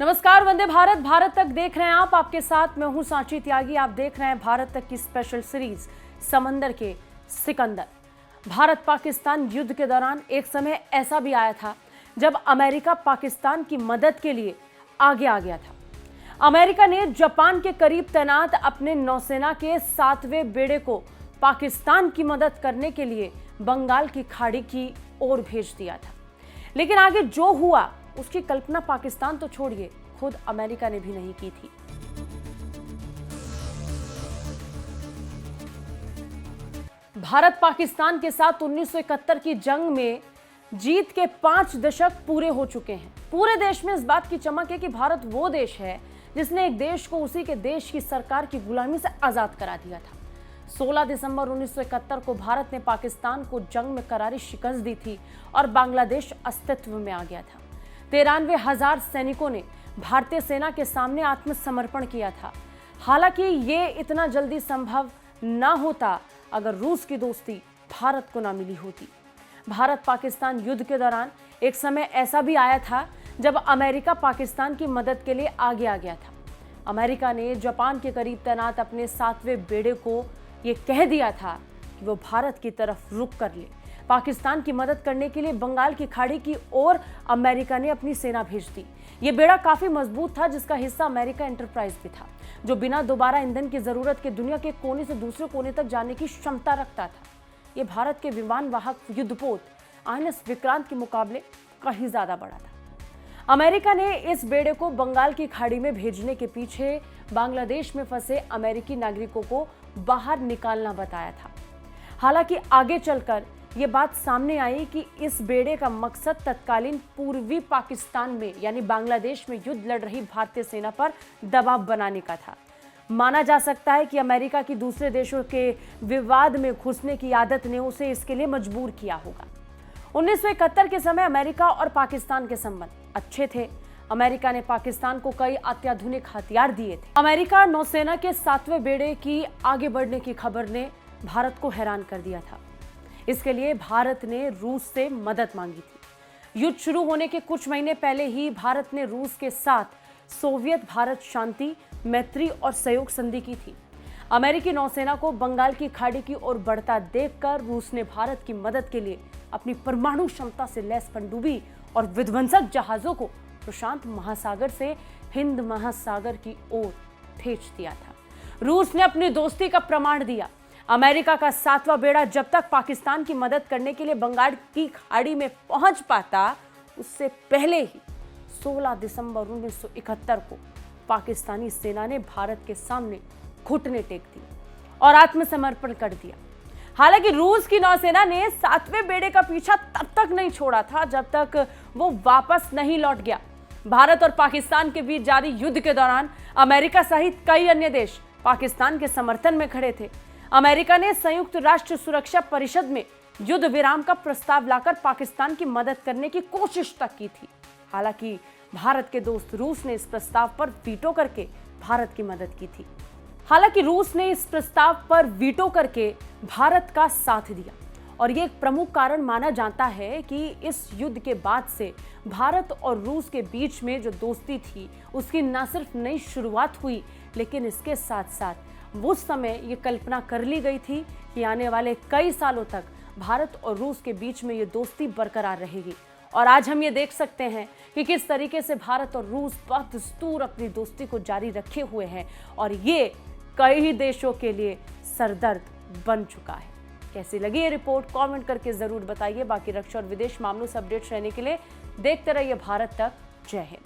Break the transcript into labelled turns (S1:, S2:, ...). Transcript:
S1: नमस्कार, वंदे भारत। भारत तक देख रहे हैं आप। आपके साथ मैं हूं सांची त्यागी। आप देख रहे हैं भारत तक की स्पेशल सीरीज समंदर के सिकंदर। भारत पाकिस्तान युद्ध के दौरान एक समय ऐसा भी आया था जब अमेरिका पाकिस्तान की मदद के लिए आगे आ गया था। अमेरिका ने जापान के करीब तैनात अपने नौसेना के 7वें बेड़े को पाकिस्तान की मदद करने के लिए बंगाल की खाड़ी की ओर भेज दिया था। लेकिन आगे जो हुआ उसकी कल्पना पाकिस्तान तो छोड़िए, खुद अमेरिका ने भी नहीं की थी। भारत पाकिस्तान के साथ 1971 की जंग में जीत के 5 दशक पूरे हो चुके हैं। पूरे देश में इस बात की चमक है कि भारत वो देश है जिसने एक देश को उसी के देश की सरकार की गुलामी से आजाद करा दिया था। 16 दिसंबर 1971 को भारत ने पाकिस्तान को जंग में करारी शिकस्त दी थी और बांग्लादेश अस्तित्व में आ गया था। 93,000 सैनिकों ने भारतीय सेना के सामने आत्मसमर्पण किया था। हालांकि ये इतना जल्दी संभव ना होता अगर रूस की दोस्ती भारत को ना मिली होती। भारत पाकिस्तान युद्ध के दौरान एक समय ऐसा भी आया था जब अमेरिका पाकिस्तान की मदद के लिए आगे आ गया था। अमेरिका ने जापान के करीब तैनात अपने 7वें बेड़े को ये कह दिया था कि वो भारत की तरफ रुख कर ले। पाकिस्तान की मदद करने के लिए बंगाल की खाड़ी की ओर अमेरिका ने अपनी सेना भेज दी। ये बेड़ा काफी मजबूत था, जिसका हिस्सा अमेरिका एंटरप्राइज भी था, जो बिना दोबारा ईंधन की जरूरत के दुनिया के कोने से दूसरे कोने तक जाने की क्षमता रखता था। ये भारत के विमान वाहक युद्धपोत INS विक्रांत के मुकाबले कहीं ज्यादा बड़ा था। अमेरिका ने इस बेड़े को बंगाल की खाड़ी में भेजने के पीछे बांग्लादेश में फंसे अमेरिकी नागरिकों को बाहर निकालना बताया था। हालांकि आगे चलकर ये बात सामने आई कि इस बेड़े का मकसद तत्कालीन पूर्वी पाकिस्तान में यानी बांग्लादेश में युद्ध लड़ रही भारतीय सेना पर दबाव बनाने का था। माना जा सकता है कि अमेरिका की दूसरे देशों के विवाद में घुसने की आदत ने उसे इसके लिए मजबूर किया होगा। 1971 के समय अमेरिका और पाकिस्तान के संबंध अच्छे थे। अमेरिका ने पाकिस्तान को कई अत्याधुनिक हथियार दिए थे। अमेरिका नौसेना के 7वें बेड़े की आगे बढ़ने की खबर ने भारत को हैरान कर दिया था। इसके लिए भारत ने रूस से मदद मांगी थी। युद्ध शुरू होने के कुछ महीने पहले ही भारत ने रूस के साथ सोवियत भारत शांति, मैत्री और सहयोग संधि की थी। अमेरिकी नौसेना को बंगाल की खाड़ी की ओर बढ़ता देखकर रूस ने भारत की मदद के लिए अपनी परमाणु क्षमता से लैस पनडुब्बी और विध्वंसक जहाजों को प्रशांत महासागर से हिंद महासागर की ओर भेज दिया था। रूस ने अपनी दोस्ती का प्रमाण दिया। अमेरिका का 7वां बेड़ा जब तक पाकिस्तान की मदद करने के लिए बंगाल की खाड़ी में पहुंच पाता, उससे पहले ही 16 दिसंबर 1971 को पाकिस्तानी सेना ने भारत के सामने घुटने टेक दिए और आत्मसमर्पण कर दिया। हालांकि रूस की नौसेना ने 7वें बेड़े का पीछा तब तक नहीं छोड़ा था जब तक वो वापस नहीं लौट गया। भारत और पाकिस्तान के बीच जारी युद्ध के दौरान अमेरिका सहित कई अन्य देश पाकिस्तान के समर्थन में खड़े थे। अमेरिका ने संयुक्त राष्ट्र सुरक्षा परिषद में युद्ध विराम का प्रस्ताव लाकर पाकिस्तान की मदद करने की कोशिश तक की थी। हालांकि भारत के दोस्त रूस ने इस प्रस्ताव पर वीटो करके भारत की मदद की थी। भारत का साथ दिया और ये एक प्रमुख कारण माना जाता है कि इस युद्ध के बाद से भारत और रूस के बीच में जो दोस्ती थी उसकी न सिर्फ नई शुरुआत हुई, लेकिन इसके साथ साथ उस समय ये कल्पना कर ली गई थी कि आने वाले कई सालों तक भारत और रूस के बीच में ये दोस्ती बरकरार रहेगी। और आज हम ये देख सकते हैं कि किस तरीके से भारत और रूस बदस्तूर अपनी दोस्ती को जारी रखे हुए हैं और ये कई देशों के लिए सरदर्द बन चुका है। कैसी लगी ये रिपोर्ट कमेंट करके जरूर बताइए। बाकी रक्षा और विदेश मामलों से अपडेट्स रहने के लिए देखते रहिए भारत तक। जय हिंद।